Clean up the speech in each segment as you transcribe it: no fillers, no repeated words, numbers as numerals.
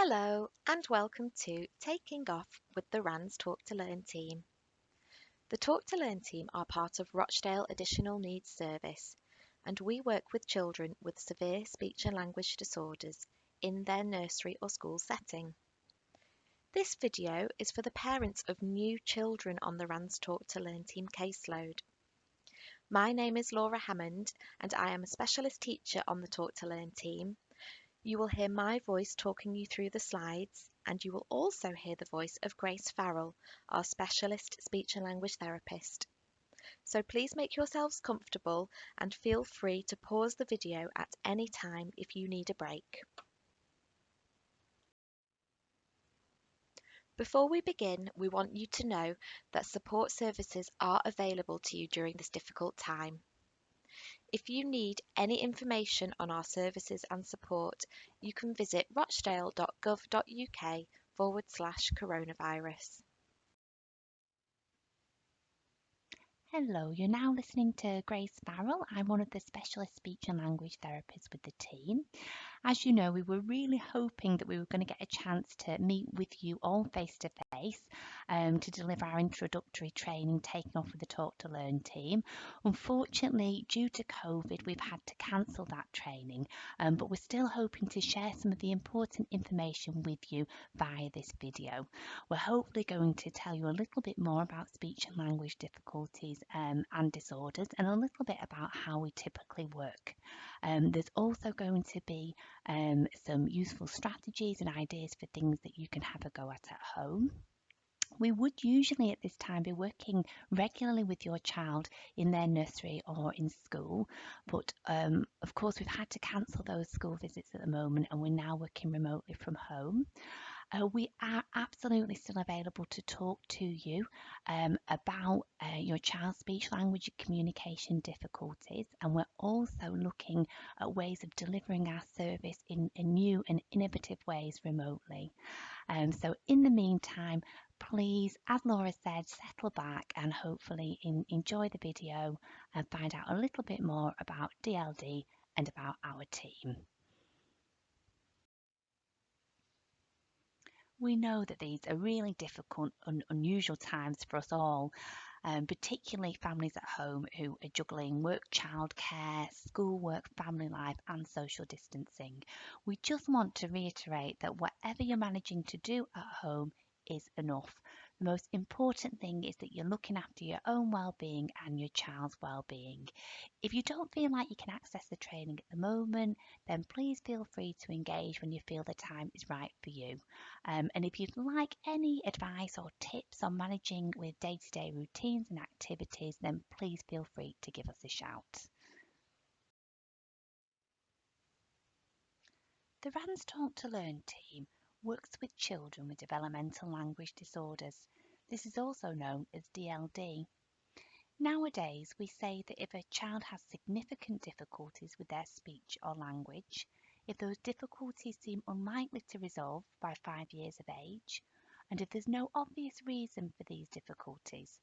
Hello and welcome to Taking Off with the RANS Talk to Learn team. The Talk to Learn team are part of Rochdale Additional Needs Service and we work with children with severe speech and language disorders in their nursery or school setting. This video is for the parents of new children on the RANS Talk to Learn team caseload. My name is Laura Hammond and I am a specialist teacher on the Talk to Learn team. You will hear my voice talking you through the slides, and you will also hear the voice of Grace Farrell, our specialist speech and language therapist. So please make yourselves comfortable and feel free to pause the video at any time if you need a break. Before we begin, we want you to know that support services are available to you during this difficult time. If you need any information on our services and support, you can visit rochdale.gov.uk/coronavirus. Hello, you're now listening to Grace Farrell. I'm one of the specialist speech and language therapists with the team. As you know, we were really hoping that we were going to get a chance to meet with you all face to face to deliver our introductory training Taking Off with the Talk to Learn team. Unfortunately, due to COVID, we've had to cancel that training, but we're still hoping to share some of the important information with you via this video. We're hopefully going to tell you a little bit more about speech and language difficulties and disorders, and a little bit about how we typically work. There's also going to be some useful strategies and ideas for things that you can have a go at home. We would usually at this time be working regularly with your child in their nursery or in school, but of course we've had to cancel those school visits at the moment and we're now working remotely from home. We are absolutely still available to talk to you about your child's speech, language and communication difficulties, and we're also looking at ways of delivering our service in new and innovative ways remotely. So in the meantime, please, as Laura said, settle back and hopefully enjoy the video and find out a little bit more about DLD and about our team. We know that these are really difficult and unusual times for us all, particularly families at home who are juggling work, childcare, schoolwork, family life and social distancing. We just want to reiterate that whatever you're managing to do at home is enough. The most important thing is that you're looking after your own well-being and your child's well-being. If you don't feel like you can access the training at the moment, then please feel free to engage when you feel the time is right for you. And if you'd like any advice or tips on managing with day-to-day routines and activities, then please feel free to give us a shout. The RANS Talk to Learn team works with children with developmental language disorders. This is also known as DLD. Nowadays, we say that if a child has significant difficulties with their speech or language, if those difficulties seem unlikely to resolve by 5 years of age, and if there's no obvious reason for these difficulties,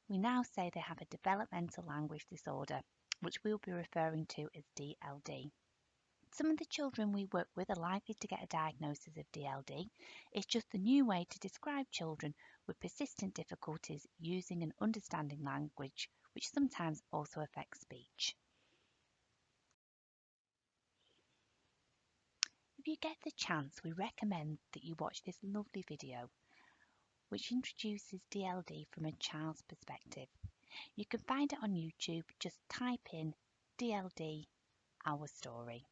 we now say they have a developmental language disorder, which we'll be referring to as DLD. Some of the children we work with are likely to get a diagnosis of DLD. It's just a new way to describe children with persistent difficulties using and understanding language, which sometimes also affects speech. If you get the chance, we recommend that you watch this lovely video, which introduces DLD from a child's perspective. You can find it on YouTube, just type in DLD, our story.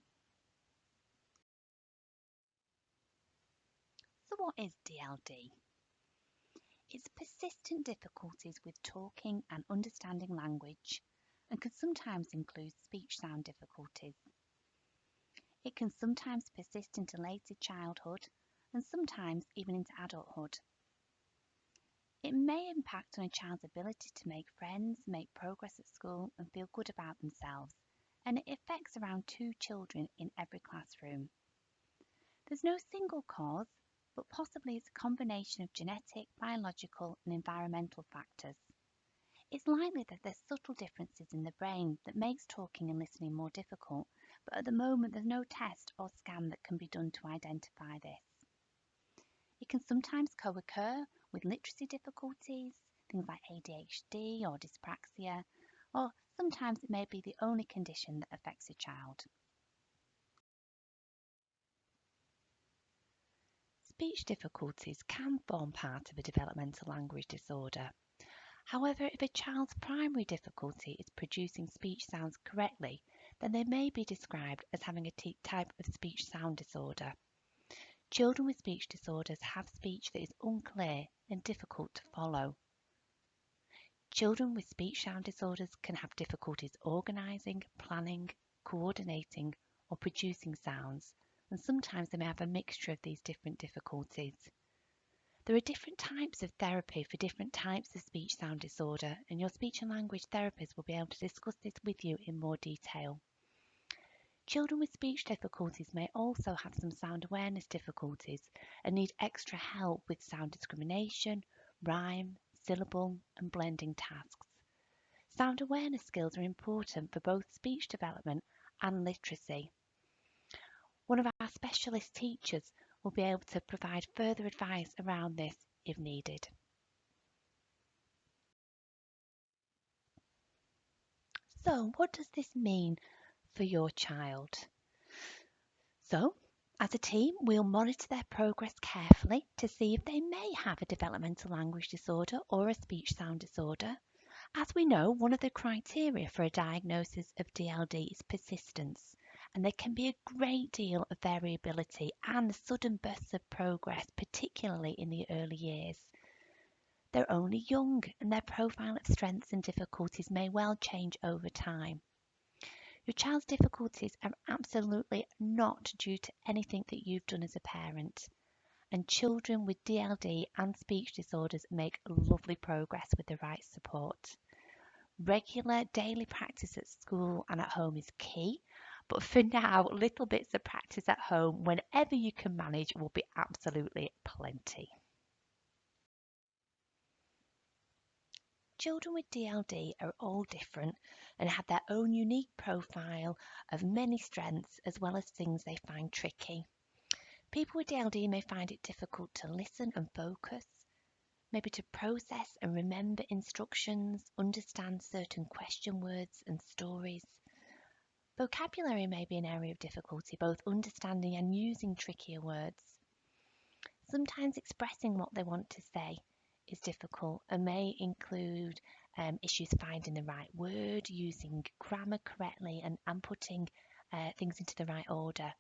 So what is DLD? It's persistent difficulties with talking and understanding language and can sometimes include speech sound difficulties. It can sometimes persist into later childhood and sometimes even into adulthood. It may impact on a child's ability to make friends, make progress at school and feel good about themselves, and it affects around 2 children in every classroom. There's no single cause, but possibly it's a combination of genetic, biological and environmental factors. It's likely that there's subtle differences in the brain that makes talking and listening more difficult, but at the moment there's no test or scan that can be done to identify this. It can sometimes co-occur with literacy difficulties, things like ADHD or dyspraxia, or sometimes it may be the only condition that affects a child. Speech difficulties can form part of a developmental language disorder. However, if a child's primary difficulty is producing speech sounds correctly, then they may be described as having a type of speech sound disorder. Children with speech disorders have speech that is unclear and difficult to follow. Children with speech sound disorders can have difficulties organising, planning, coordinating, or producing sounds, and sometimes they may have a mixture of these different difficulties. There are different types of therapy for different types of speech sound disorder, and your speech and language therapist will be able to discuss this with you in more detail. Children with speech difficulties may also have some sound awareness difficulties and need extra help with sound discrimination, rhyme, syllable, and blending tasks. Sound awareness skills are important for both speech development and literacy. One of our specialist teachers will be able to provide further advice around this if needed. So, what does this mean for your child? So, as a team, we'll monitor their progress carefully to see if they may have a developmental language disorder or a speech sound disorder. As we know, one of the criteria for a diagnosis of DLD is persistence, and there can be a great deal of variability and sudden bursts of progress, particularly in the early years. They're only young, and their profile of strengths and difficulties may well change over time. Your child's difficulties are absolutely not due to anything that you've done as a parent. And children with DLD and speech disorders make lovely progress with the right support. Regular daily practice at school and at home is key, but for now, little bits of practice at home whenever you can manage will be absolutely plenty. Children with DLD are all different and have their own unique profile of many strengths as well as things they find tricky. People with DLD may find it difficult to listen and focus, maybe to process and remember instructions, understand certain question words and stories. Vocabulary may be an area of difficulty, both understanding and using trickier words. Sometimes expressing what they want to say is difficult and may include issues finding the right word, using grammar correctly, and putting things into the right order.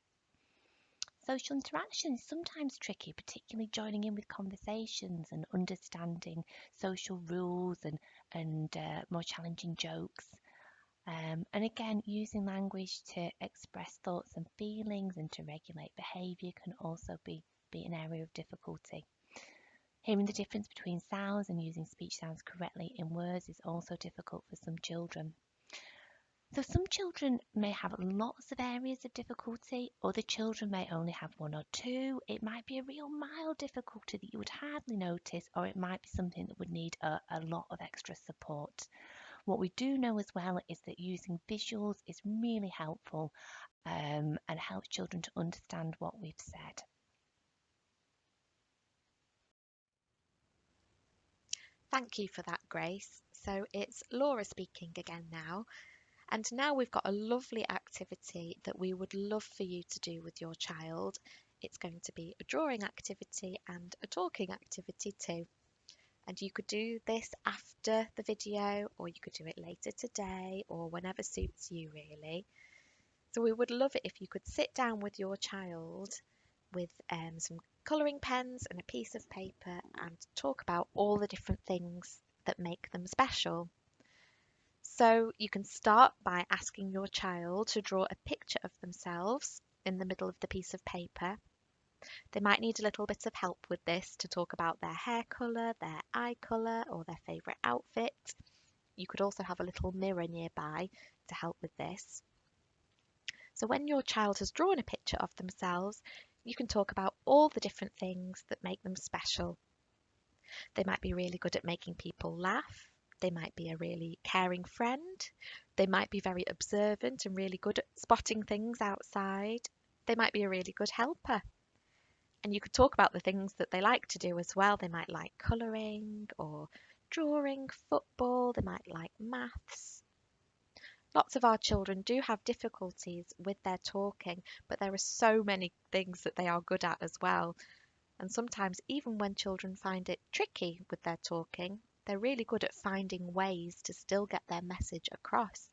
Social interaction is sometimes tricky, particularly joining in with conversations and understanding social rules and more challenging jokes. And again, using language to express thoughts and feelings and to regulate behaviour can also be an area of difficulty. Hearing the difference between sounds and using speech sounds correctly in words is also difficult for some children. So some children may have lots of areas of difficulty, other children may only have one or two. It might be a real mild difficulty that you would hardly notice, or it might be something that would need a lot of extra support. What we do know as well is that using visuals is really helpful and helps children to understand what we've said. Thank you for that, Grace. So it's Laura speaking again now. And now we've got a lovely activity that we would love for you to do with your child. It's going to be a drawing activity and a talking activity too. And you could do this after the video, or you could do it later today, or whenever suits you really. So we would love it if you could sit down with your child with some colouring pens and a piece of paper and talk about all the different things that make them special. So you can start by asking your child to draw a picture of themselves in the middle of the piece of paper. They might need a little bit of help with this to talk about their hair colour, their eye colour, or their favourite outfit. You could also have a little mirror nearby to help with this. So when your child has drawn a picture of themselves, you can talk about all the different things that make them special. They might be really good at making people laugh. They might be a really caring friend. They might be very observant and really good at spotting things outside. They might be a really good helper. And you could talk about the things that they like to do as well. They might like colouring or drawing, football, they might like maths. Lots of our children do have difficulties with their talking, but there are so many things that they are good at as well. And sometimes, even when children find it tricky with their talking, they're really good at finding ways to still get their message across.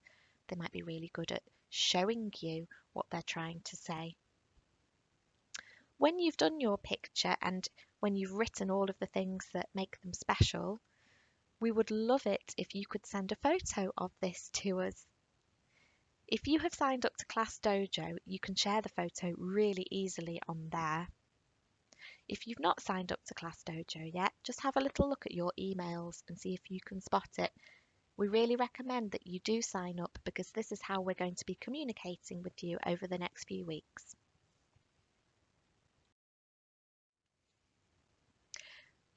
They might be really good at showing you what they're trying to say. When you've done your picture and when you've written all of the things that make them special, we would love it if you could send a photo of this to us. If you have signed up to Class Dojo, you can share the photo really easily on there. If you've not signed up to Class Dojo yet, just have a little look at your emails and see if you can spot it. We really recommend that you do sign up because this is how we're going to be communicating with you over the next few weeks.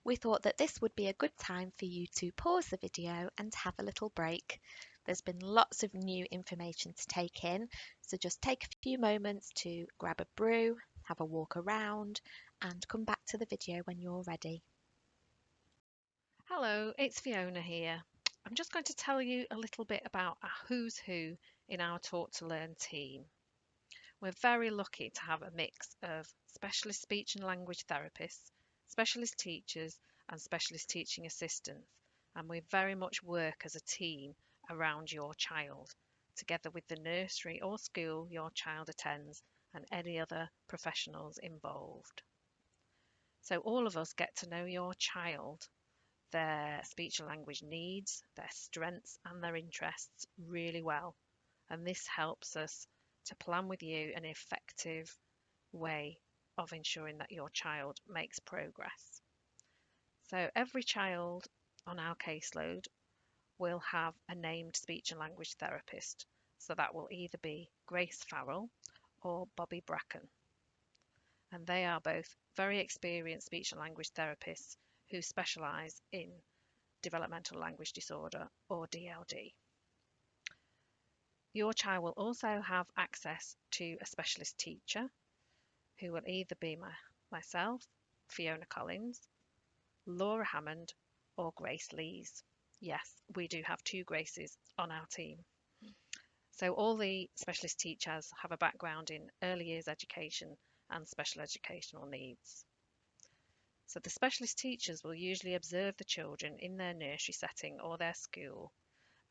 We thought that this would be a good time for you to pause the video and have a little break. There's been lots of new information to take in, so just take a few moments to grab a brew, have a walk around, and come back to the video when you're ready. Hello, it's Fiona here. I'm just going to tell you a little bit about a who's who in our Talk to Learn team. We're very lucky to have a mix of specialist speech and language therapists, specialist teachers, and specialist teaching assistants, and we very much work as a team around your child, together with the nursery or school your child attends and any other professionals involved. So all of us get to know your child, their speech and language needs, their strengths, and their interests really well. And this helps us to plan with you an effective way of ensuring that your child makes progress. So, every child on our caseload will have a named speech and language therapist. So, that will either be Grace Farrell or Bobby Bracken. And they are both very experienced speech and language therapists who specialise in developmental language disorder or DLD. Your child will also have access to a specialist teacher who will either be myself, Fiona Collins, Laura Hammond, or Grace Lees. Yes, we do have two Graces on our team. So all the specialist teachers have a background in early years education and special educational needs. So the specialist teachers will usually observe the children in their nursery setting or their school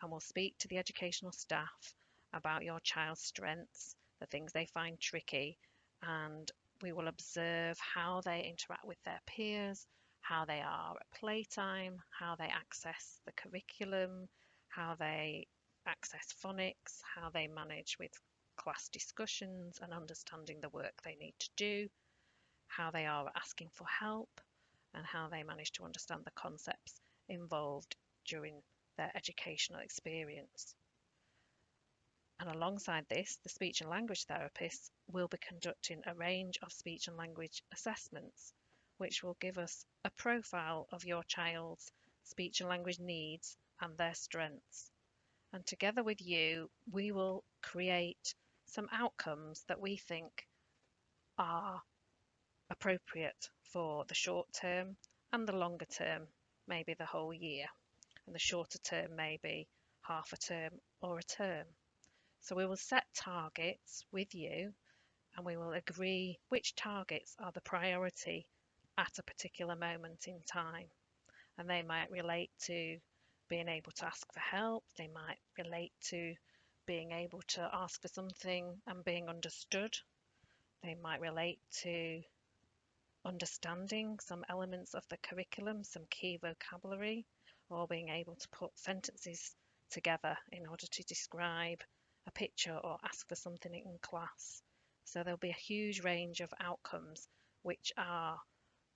and will speak to the educational staff about your child's strengths, the things they find tricky, and we will observe how they interact with their peers, how they are at playtime, how they access the curriculum, how they access phonics, how they manage with class discussions and understanding the work they need to do, how they are asking for help, and how they manage to understand the concepts involved during their educational experience. And alongside this, the speech and language therapists will be conducting a range of speech and language assessments, which will give us a profile of your child's speech and language needs and their strengths. And together with you, we will create some outcomes that we think are appropriate for the short term and the longer term, maybe the whole year, and the shorter term, maybe half a term or a term. So we will set targets with you and we will agree which targets are the priority at a particular moment in time. And they might relate to being able to ask for help, they might relate to being able to ask for something and being understood, they might relate to understanding some elements of the curriculum, some key vocabulary, or being able to put sentences together in order to describe a picture or ask for something in class. So there'll be a huge range of outcomes which are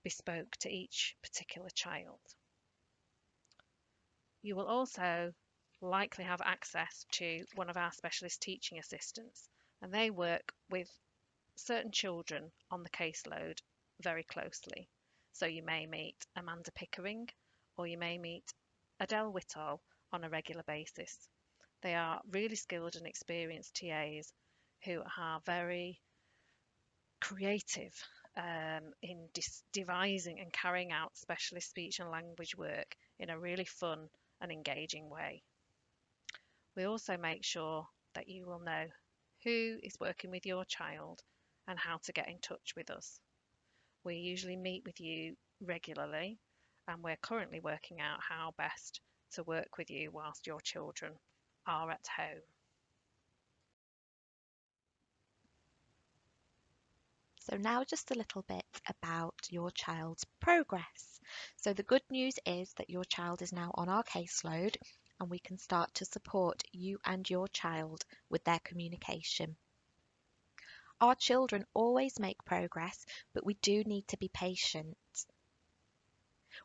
bespoke to each particular child. You will also likely have access to one of our specialist teaching assistants, and they work with certain children on the caseload very closely. So you may meet Amanda Pickering or you may meet Adele Whitall on a regular basis. They are really skilled and experienced TAs who are very creative in devising and carrying out specialist speech and language work in a really fun and engaging way. We also make sure that you will know who is working with your child and how to get in touch with us. We usually meet with you regularly, and we're currently working out how best to work with you whilst your children are at home. So now just a little bit about your child's progress. So the good news is that your child is now on our caseload and we can start to support you and your child with their communication. Our children always make progress, but we do need to be patient.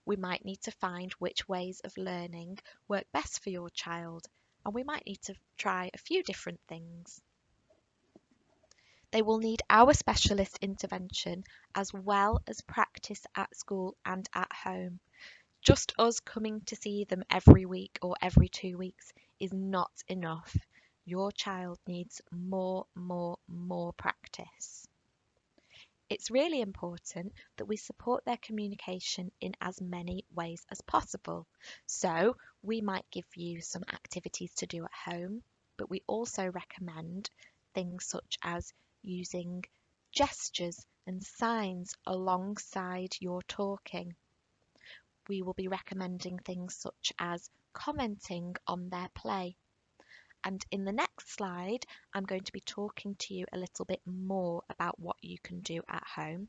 We might need to find which ways of learning work best for your child, and we might need to try a few different things. They will need our specialist intervention as well as practice at school and at home. Just us coming to see them every week or every 2 weeks is not enough. Your child needs more practice. It's really important that we support their communication in as many ways as possible. So we might give you some activities to do at home, but we also recommend things such as using gestures and signs alongside your talking. We will be recommending things such as commenting on their play. And in the next slide, I'm going to be talking to you a little bit more about what you can do at home.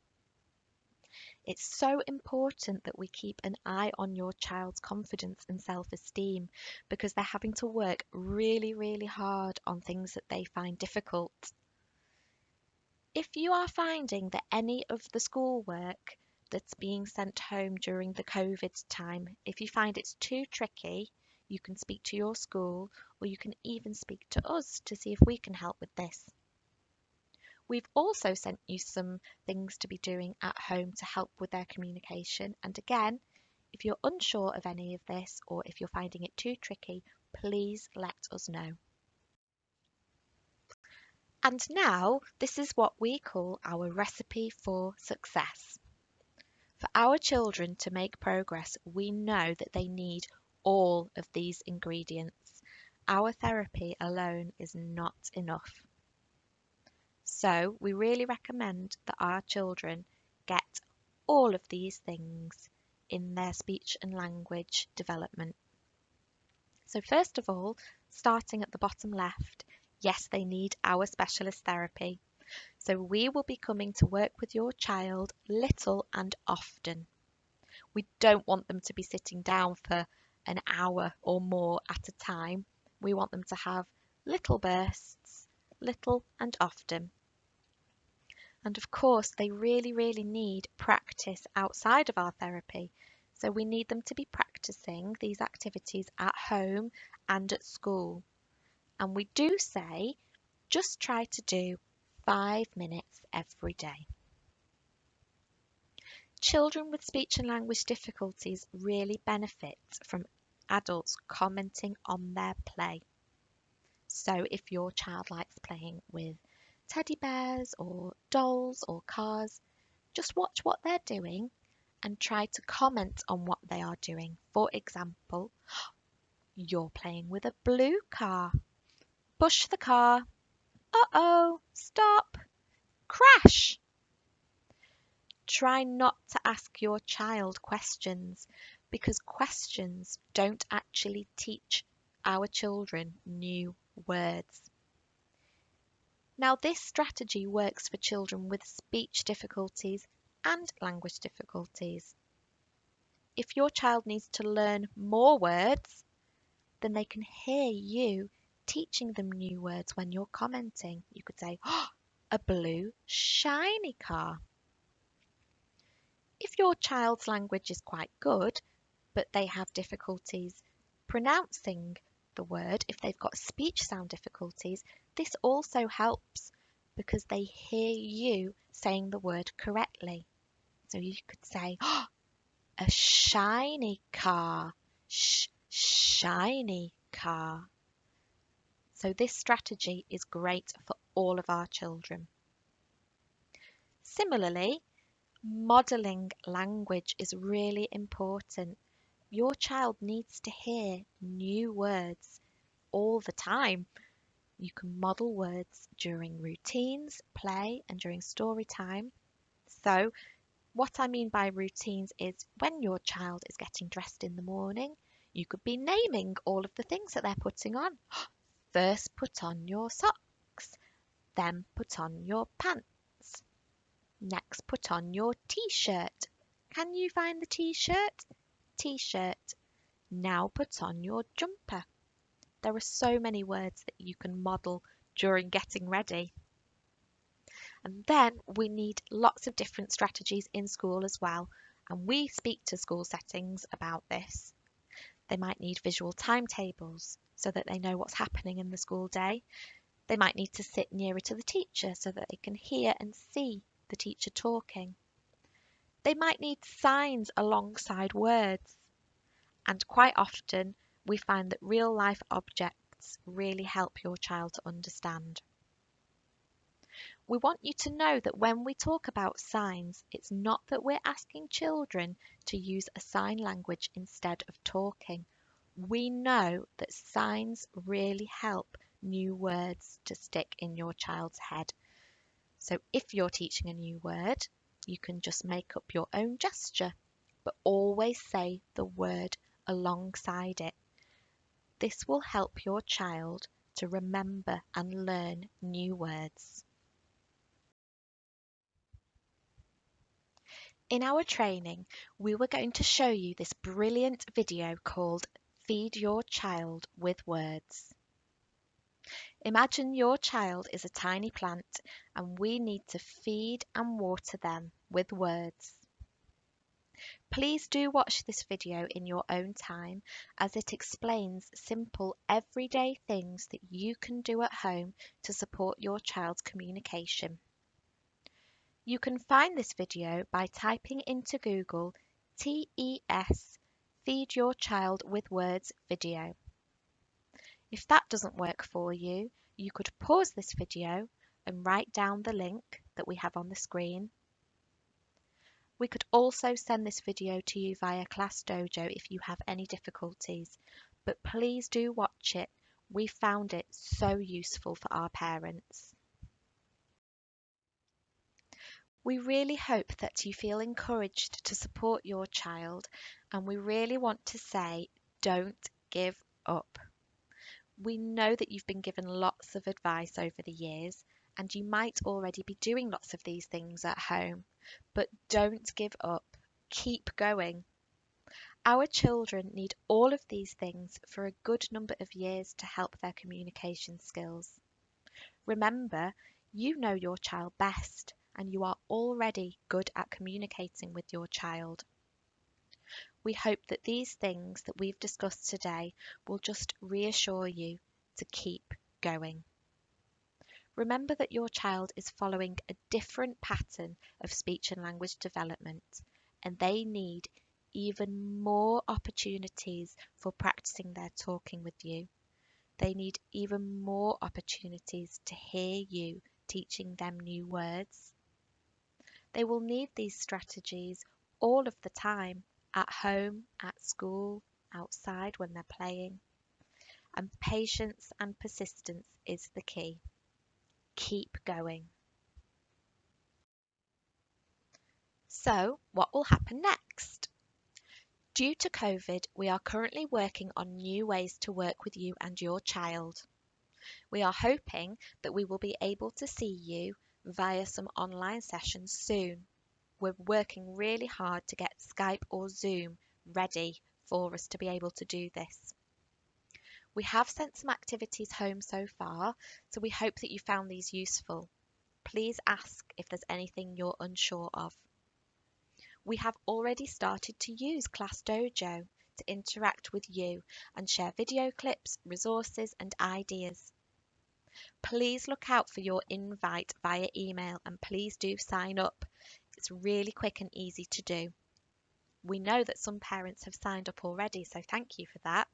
It's so important that we keep an eye on your child's confidence and self-esteem because they're having to work really hard on things that they find difficult. If you are finding that any of the schoolwork that's being sent home during the COVID time, if you find it's too tricky, you can speak to your school or you can even speak to us to see if we can help with this. We've also sent you some things to be doing at home to help with their communication. And again, if you're unsure of any of this or if you're finding it too tricky, please let us know. And now, this is what we call our recipe for success. For our children to make progress, we know that they need all of these ingredients. Our therapy alone is not enough. So we really recommend that our children get all of these things in their speech and language development. So first of all, starting at the bottom left, yes, they need our specialist therapy. So we will be coming to work with your child little and often. We don't want them to be sitting down for an hour or more at a time. We want them to have little bursts, little and often. And of course, they really need practice outside of our therapy. So we need them to be practicing these activities at home and at school. And we do say, just try to do 5 minutes every day. Children with speech and language difficulties really benefit from adults commenting on their play. So if your child likes playing with teddy bears or dolls or cars, just watch what they're doing and try to comment on what they are doing. For example, you're playing with a blue car. Push the car. Uh-oh, stop. Crash. Try not to ask your child questions because questions don't actually teach our children new words. Now, this strategy works for children with speech difficulties and language difficulties. If your child needs to learn more words, then they can hear you teaching them new words when you're commenting. You could say, oh, a blue shiny car. If your child's language is quite good, but they have difficulties pronouncing the word, if they've got speech sound difficulties, this also helps because they hear you saying the word correctly. So you could say, oh, a shiny car, shiny car. So this strategy is great for all of our children. Similarly, Modelling language is really important. Your child needs to hear new words all the time. You can model words during routines, play, and during story time. So, what I mean by routines is when your child is getting dressed in the morning, you could be naming all of the things that they're putting on. First, put on your socks, then put on your pants. Next, put on your t-shirt. Can you find the t-shirt? T-shirt. Now put on your jumper. There are so many words that you can model during getting ready. And then we need lots of different strategies in school as well. And we speak to school settings about this. They might need visual timetables so that they know what's happening in the school day. They might need to sit nearer to the teacher so that they can hear and see the teacher talking. They might need signs alongside words. And quite often, we find that real life objects really help your child to understand. We want you to know that when we talk about signs, it's not that we're asking children to use a sign language instead of talking. We know that signs really help new words to stick in your child's head. So if you're teaching a new word, you can just make up your own gesture, but always say the word alongside it. This will help your child to remember and learn new words. In our training, we were going to show you this brilliant video called Feed Your Child with Words. Imagine your child is a tiny plant and we need to feed and water them with words. Please do watch this video in your own time as it explains simple everyday things that you can do at home to support your child's communication. You can find this video by typing into Google TES Feed Your Child with Words video. If that doesn't work for you, you could pause this video and write down the link that we have on the screen. We could also send this video to you via ClassDojo if you have any difficulties, but please do watch it. We found it so useful for our parents. We really hope that you feel encouraged to support your child, and we really want to say, don't give up. We know that you've been given lots of advice over the years, and you might already be doing lots of these things at home, but don't give up. Keep going. Our children need all of these things for a good number of years to help their communication skills. Remember, you know your child best, and you are already good at communicating with your child. We hope that these things that we've discussed today will just reassure you to keep going. Remember that your child is following a different pattern of speech and language development, and they need even more opportunities for practicing their talking with you. They need even more opportunities to hear you teaching them new words. They will need these strategies all of the time, at home, at school, outside when they're playing. And patience and persistence is the key. Keep going. So, what will happen next? Due to COVID, we are currently working on new ways to work with you and your child. We are hoping that we will be able to see you via some online sessions soon. We're working really hard to get Skype or Zoom ready for us to be able to do this. We have sent some activities home so far, so we hope that you found these useful. Please ask if there's anything you're unsure of. We have already started to use ClassDojo to interact with you and share video clips, resources and ideas. Please look out for your invite via email and please do sign up. It's really quick and easy to do. We know that some parents have signed up already, so thank you for that.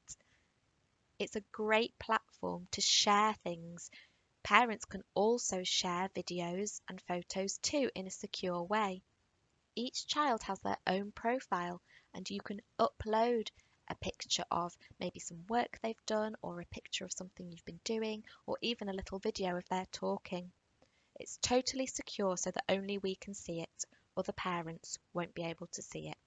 It's a great platform to share things. Parents can also share videos and photos too in a secure way. each child has their own profile, and you can upload a picture of maybe some work they've done, or a picture of something you've been doing, or even a little video of their talking. It's totally secure so that only we can see it. Other parents won't be able to see it.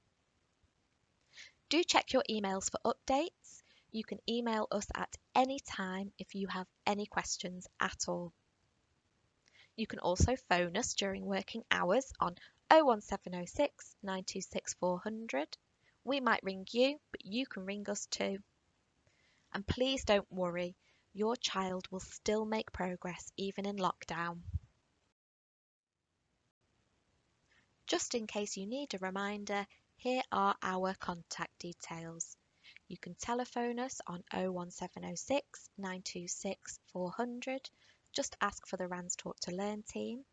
Do check your emails for updates. You can email us at any time if you have any questions at all. You can also phone us during working hours on 01706 926 400. We might ring you, but you can ring us too. And please don't worry, your child will still make progress even in lockdown. Just in case you need a reminder, here are our contact details. You can telephone us on 01706 926 400. Just ask for the Rands Talk to Learn team.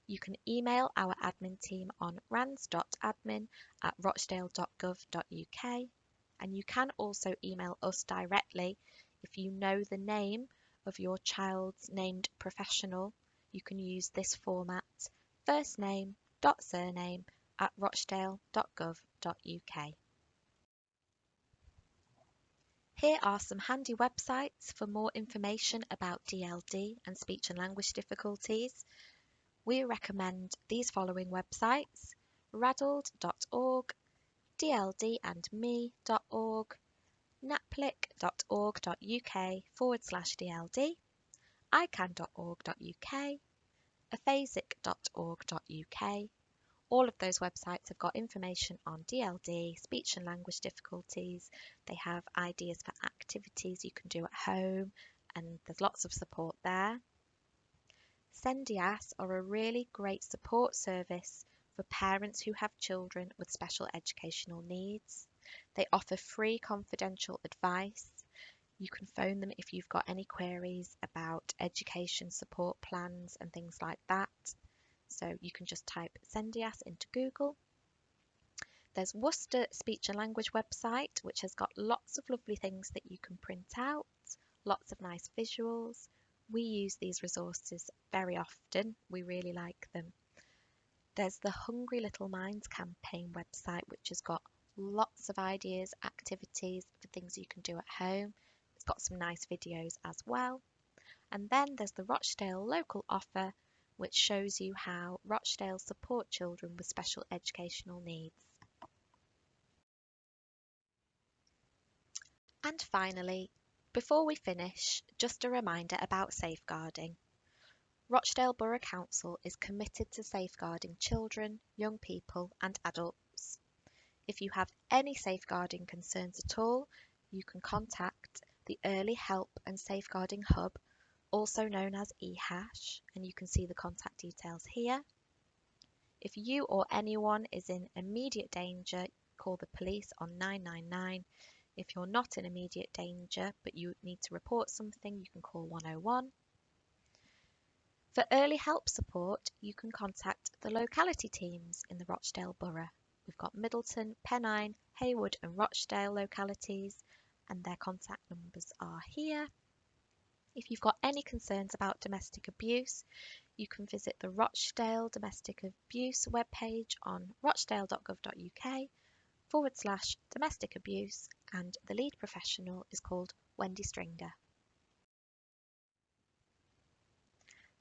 You can email our admin team on rands.admin@rochdale.gov.uk, and you can also email us directly if you know the name of your child's named professional. You can use this format: first name dot surname @rochdale.gov.uk. Here are some handy websites for more information about DLD and speech and language difficulties. We recommend these following websites: raddled.org, dldandme.org, naplik.org.uk/DLD, ican.org.uk, aphasic.org.uk. All of those websites have got information on DLD, speech and language difficulties. They have ideas for activities you can do at home, and there's lots of support there. Sendias are a really great support service for parents who have children with special educational needs. They offer free confidential advice. You can phone them if you've got any queries about education support plans and things like that. So you can just type Sendias into Google. There's Worcester Speech and Language website, which has got lots of lovely things that you can print out, lots of nice visuals. We use these resources very often. We really like them. There's the Hungry Little Minds campaign website, which has got lots of ideas, activities for things you can do at home. It's got some nice videos as well. And then there's the Rochdale Local Offer, which shows you how Rochdale support children with special educational needs. And finally, before we finish, just a reminder about safeguarding. Rochdale Borough Council is committed to safeguarding children, young people and adults. If you have any safeguarding concerns at all, you can contact the Early Help and Safeguarding Hub, also known as EHASH, and you can see the contact details here. If you or anyone is in immediate danger, call the police on 999. If you're not in immediate danger but you need to report something, you can call 101. For early help support, you can contact the locality teams in the Rochdale Borough. We've got Middleton, Pennine, Haywood and Rochdale localities, and their contact numbers are here. If you've got any concerns about domestic abuse, you can visit the Rochdale Domestic Abuse webpage on rochdale.gov.uk/domestic abuse, and the lead professional is called Wendy Stringer.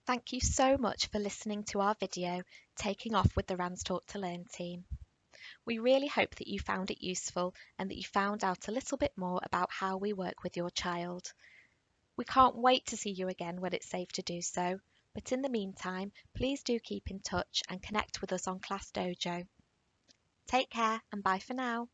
Thank you so much for listening to our video, Taking Off with the Rands Talk to Learn team. We really hope that you found it useful and that you found out a little bit more about how we work with your child. We can't wait to see you again when it's safe to do so, but in the meantime, please do keep in touch and connect with us on Class Dojo. Take care and bye for now.